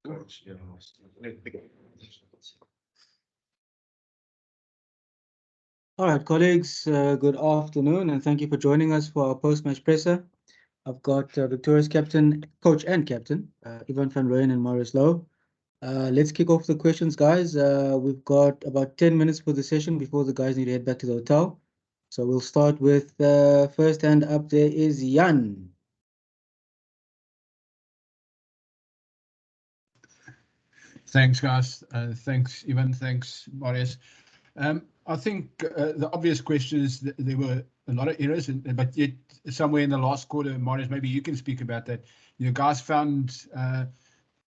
All right, colleagues, good afternoon, and thank you for joining us for our post-match presser. I've got Victoria's captain, coach and captain, Ivan van Rooyen and Marius Lowe. Let's kick off the questions, guys. We've got about 10 minutes for the session before the guys need to head back to the hotel. So we'll start with first hand up there is Jan. Thanks, guys. Thanks, Ivan. Thanks, Marius. I think the obvious question is that there were a lot of errors, but yet somewhere in the last quarter, Marius, maybe you can speak about that. You guys found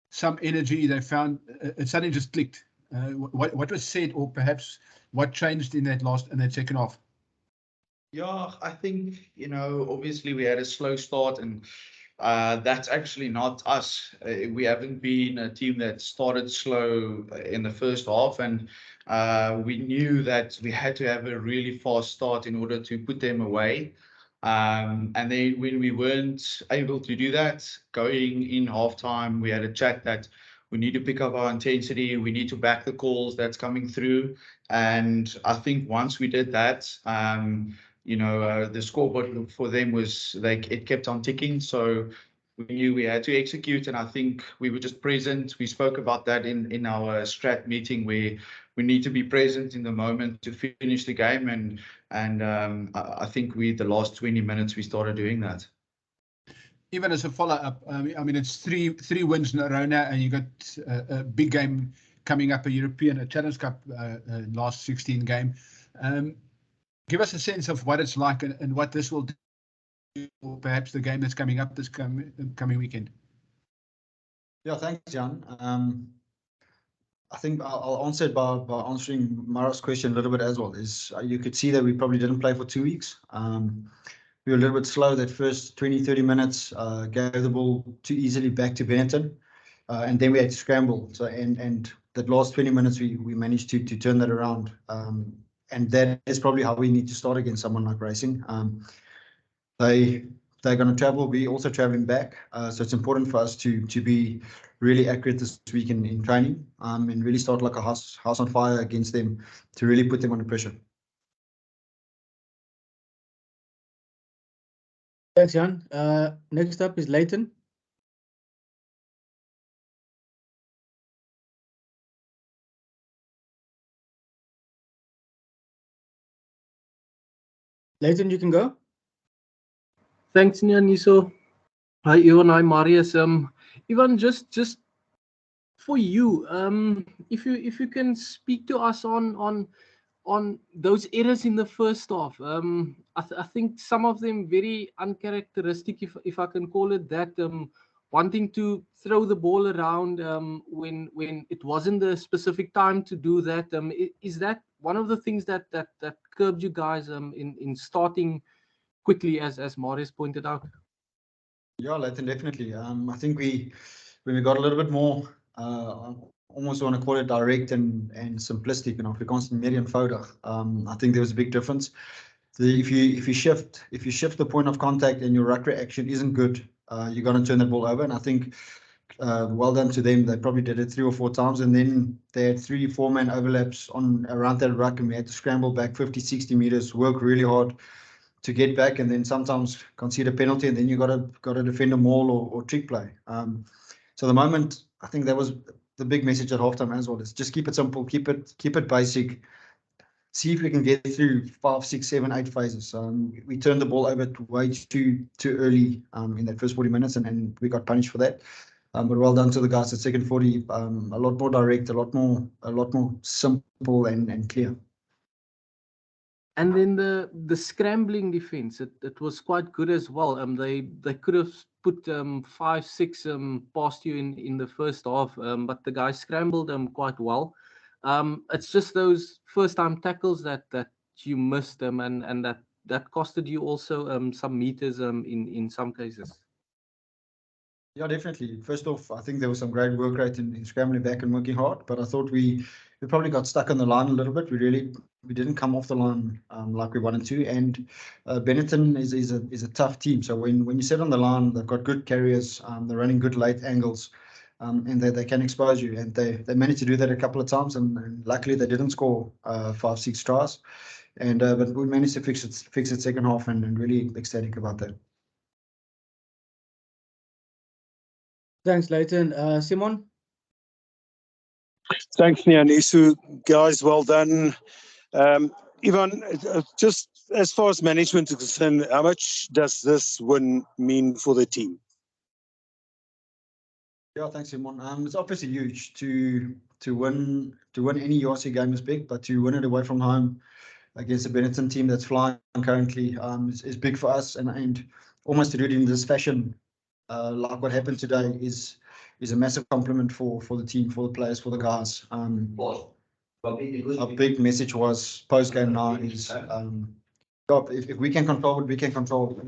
some energy. They found it suddenly just clicked. What was said, or perhaps what changed in that second half? Yeah, I think, obviously we had a slow start, and that's actually not us. We haven't been a team that started slow in the first half, and we knew that we had to have a really fast start in order to put them away. And then when we weren't able to do that, going in halftime, we had a chat that we need to pick up our intensity. We need to back the calls that's coming through. And I think once we did that, the scoreboard for them was like it kept on ticking. So we knew we had to execute, and I think we were just present. We spoke about that in our strat meeting, where we need to be present in the moment to finish the game. And I think the last 20 minutes we started doing that. Even as a follow-up, I mean, it's three wins in a row now, and you got a big game coming up, a Challenge Cup last 16 game. Give us a sense of what it's like and what this will do, or perhaps the game that's coming up this coming weekend. Yeah, thanks, Jan. I think I'll answer it by answering Mara's question a little bit as well. You could see that we probably didn't play for 2 weeks. We were a little bit slow that first 20, 30 minutes, gave the ball too easily back to Benetton, and then we had to scramble. So and that last 20 minutes we managed to turn that around. And that is probably how we need to start against someone like Racing. They're going to travel. We're also traveling back. So it's important for us to be really accurate this week in training, and really start like a house on fire against them to really put them under pressure. Thanks, Jan. Next up is Leighton. Leighton, you can go. Thanks, Niso. Hi, Ivan. Hi, Marius. Ivan, just for you, if you can speak to us on those errors in the first half. I think some of them very uncharacteristic, if I can call it that. Wanting to throw the ball around when it wasn't the specific time to do that. Is that one of the things that curbed you guys in starting quickly, as Marius pointed out? Yeah, Leighton, definitely. I think when we got a little bit more, almost want to call it direct and simplistic, Afrikaans meer eenvoudig. I think there was a big difference. If you shift the point of contact and your ruck reaction isn't good, you're going to turn the ball over. And I think well done to them. They probably did it 3 or 4 times, and then they had 3-4 man overlaps around that ruck, and we had to scramble back 50-60 meters, work really hard to get back, and then sometimes concede a penalty, and then you got to defend a maul or trick play. So the moment, I think that was the big message at halftime as well, is just keep it simple, keep it basic. See if we can get through 5, 6, 7, 8 phases. We turned the ball over way too early in that first 40 minutes, and we got punished for that. But well done to the guys at second 40. A lot more direct, a lot more simple and clear. And then the scrambling defense, it was quite good as well. They could have put 5, 6 past you in the first half, but the guys scrambled quite well. It's just those first time tackles that you missed them, and that costed you also some meters in some cases. Yeah, definitely. First off, I think there was some great work rate in scrambling back and working hard, but I thought we probably got stuck on the line a little bit. We didn't come off the line like we wanted to, and Benetton is a tough team. So when you sit on the line, they've got good carriers, they're running good late angles. and they can expose you. And they managed to do that a couple of times, and luckily they didn't score 5-6 tries. And but we managed to fix it second half, and really ecstatic about that. Thanks, Leighton. Simon? Thanks, Nianisu. Guys, well done. Ivan, just as far as management is concerned, how much does this win mean for the team? Yeah, thanks, Simon. It's obviously huge to win any URC game is big, but to win it away from home against a Benetton team that's flying currently is big for us, and almost to do it in this fashion, like what happened today, is a massive compliment for the team, for the players, for the guys. Our big message was post game now is if we can control what we can control,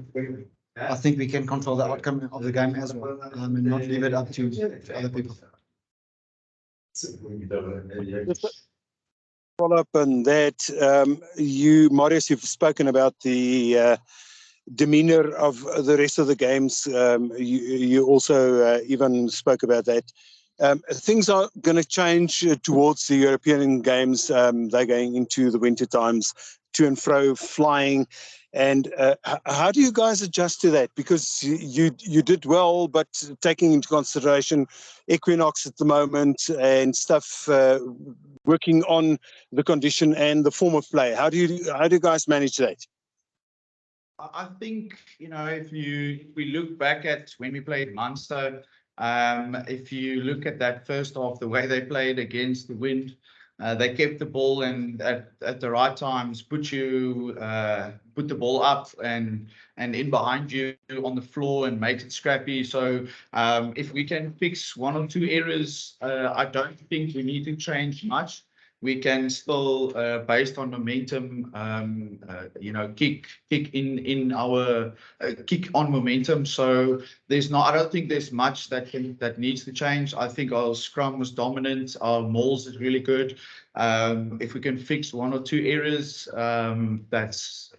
I think we can control the outcome of the game as well, and not leave it up to other people. Follow up on that, Marius, you've spoken about the demeanor of the rest of the games. You also even spoke about that. Things are going to change towards the European games. They're going into the winter times, to and fro, flying. And how do you guys adjust to that? Because you did well, but taking into consideration Equinox at the moment and stuff, working on the condition and the form of play. How do you guys manage that? I think, if we look back at when we played Munster, if you look at that first half, the way they played against the wind, they kept the ball and at the right times put the ball up and in behind you on the floor and make it scrappy. So if we can fix one or two errors, I don't think we need to change much. We can still, based on momentum, kick in our kick on momentum. So I don't think there's much that needs to change. I think our scrum was dominant. Our mauls is really good. If we can fix one or two areas, that's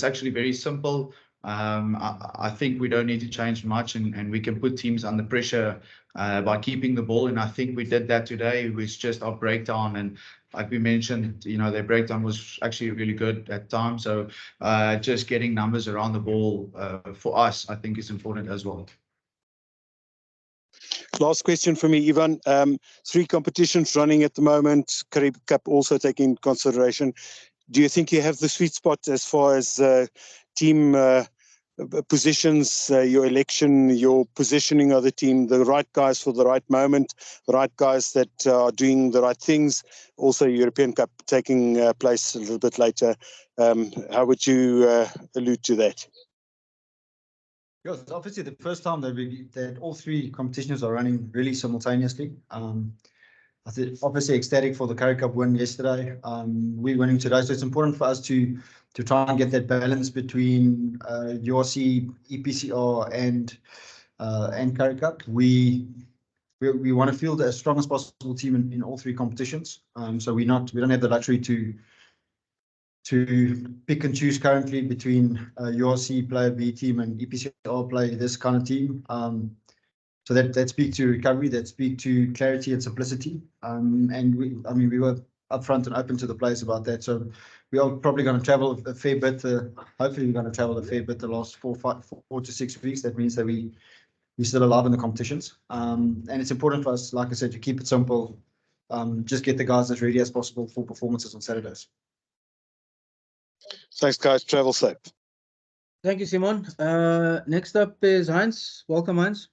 actually very simple. I think we don't need to change much, and we can put teams under pressure by keeping the ball. And I think we did that today. It was just our breakdown, and like we mentioned, their breakdown was actually really good at times. So just getting numbers around the ball for us, I think, is important as well. Last question for me, Ivan. 3 competitions running at the moment, Carib Cup also taking into consideration. Do you think you have the sweet spot as far as team positions, your election, your positioning of the team, the right guys for the right moment, the right guys that are doing the right things? Also, European Cup taking place a little bit later. How would you allude to that? Yeah, it's obviously the first time that all 3 competitions are running really simultaneously. I think obviously ecstatic for the Currie Cup win yesterday. We're winning today, so it's important for us to try and get that balance between URC, EPCR, and Currie Cup. We want to field as strong as possible team in all 3 competitions. So we don't have the luxury to pick and choose currently between URC player B team and EPCR play this kind of team. So that speaks to recovery, that speaks to clarity and simplicity. And we were upfront and open to the players about that. So we are probably going to travel a fair bit. Hopefully, we're going to travel a fair bit the last 4 to 6 weeks. That means that we're still alive in the competitions. And it's important for us, like I said, to keep it simple. Just get the guys as ready as possible for performances on Saturdays. Thanks, guys. Travel safe. Thank you, Simon. Next up is Heinz. Welcome, Heinz.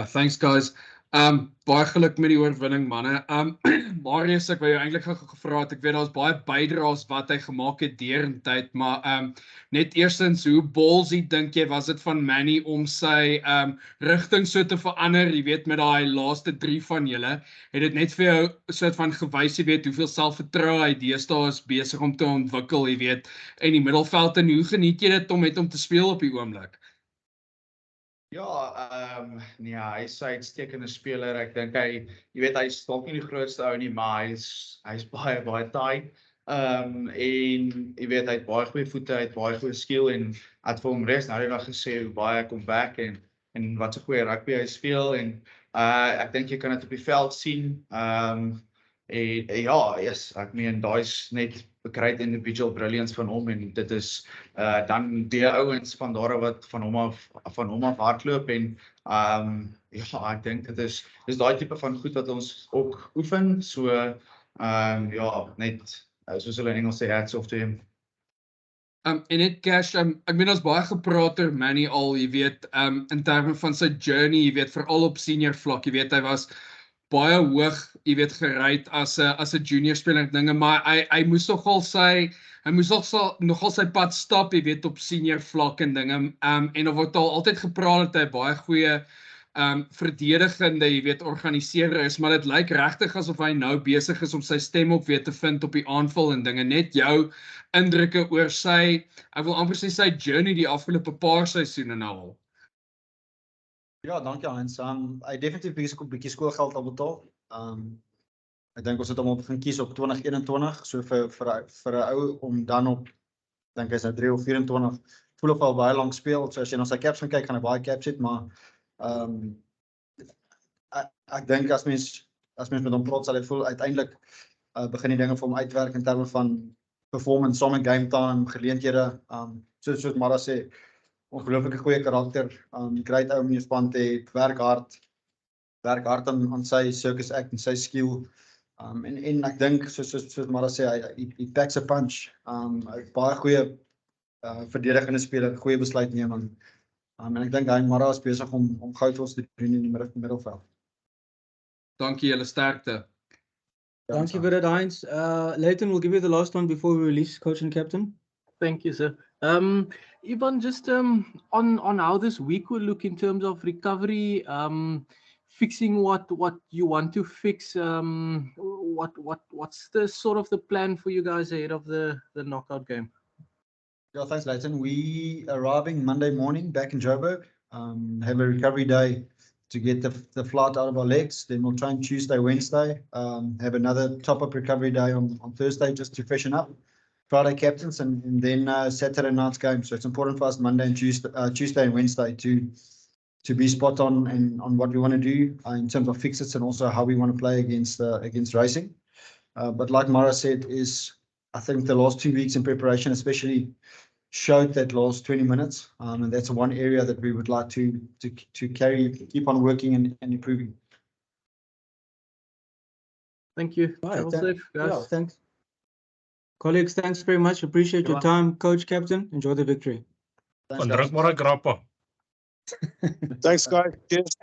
Thanks, guys. Baie geluk met die oorwinning, manne. Marius, ek wou jou eintlik gevra het, ek weet daar's baie bydraes wat hy gemaak het deurentyd, maar net eerstens, hoe ballsy dink jy was dit van Manny om sy rigting so te verander, jy weet, met daai laaste 3 van julle, het dit net vir jou soort van gewys, jy weet, hoeveel selfvertroue hy deesdae is besig om te ontwikkel, jy weet, in die middelveld, en hoe geniet jy dit om met hom te speel op die oomblik? Ja, hy is 'n uitstekende speler. Ek dink jy weet, hy's dalk nie die grootste ou nie, maar hy's baie taai. En jy weet, hy het baie goeie voete, hy het baie goeie skill, en het vir hom res nou net gesê hoe baie hy kom back, en en wat 'n goeie rugby hy speel en ek dink jy kan dit op die veld sien. En ja, yes, ek meen daai's net great individual brilliance van hom en dit is dan die ouens van daar wat van hom af hardloop en ja, ek dink dit is daai tipe van goed wat ons ook oefen. So ja, net soos hulle in Engels sê, hats off to him. En net Cash, ek meen ons baie gepraat oor Manny al, jy weet, in terme van sy journey, jy weet, veral op senior vlak, jy weet, hy was baie hoog, jy weet, gereid as 'n junior speler en dinge, maar hy moes nogal sy pad stap, jy weet, op senior vlak en dinge. En of het al altyd gepraat dat hy baie goeie verdedigende, jy weet, organiseerder is, maar dit lyk regtig asof hy nou besig is om sy stem ook weer te vind op die aanval en dinge. Net jou indrukke oor ek wil amper sê sy journey die afgelope paar seisoene nou al. Ja, dankie Hans. Hy definitief bietjie skoolgeld al betaal. Ek dink ons het hom op begin kies op 2021, so vir 'n ou om dan op, dink hy's nou 3 of 24, voel of al baie lank speel. So as jy na sy caps gaan kyk, gaan hy baie caps hê, maar ek dink as mens met hom praat, sal hy voel uiteindelik begin die dinge vir hom uitwerk in terme van performance, saam met game time, geleenthede, soos Mara sê, ongelooflike goeie karakter, great ou om in jou span te hê, werk hard aan sy circus act en sy skill. En ek dink, soos Mara sê, hy packs a punch. Baie goeie verdedigende speler, goeie besluitneming. En ek dink hy Mara is besig om goud vir ons te doen in die middelveld. Dankie, julle sterkte. Thank you for that, Heinz. Leighton, we'll give you the last one before we release coach and captain. Thank you, sir. Ivan, just on how this week will look in terms of recovery, fixing what you want to fix. What's the sort of the plan for you guys ahead of the knockout game? Yeah, thanks, Leighton. We arriving Monday morning back in Joburg. Have a recovery day to get the flight out of our legs. Then we'll train Tuesday, Wednesday. Have another top-up recovery day on Thursday just to freshen up. Friday captains and then Saturday night's game. So it's important for us Monday and Tuesday and Wednesday to be spot on and on what we want to do in terms of fixes and also how we want to play against racing. But like Mara said, I think the last 2 weeks in preparation especially showed that last 20 minutes, and that's one area that we would like to keep on working and improving. Thank you. Right, Safe, guys. Yeah, thanks. Colleagues, thanks very much. Appreciate your time, Coach, Captain. Enjoy the victory. Thanks, guys. Thanks, guys. Cheers.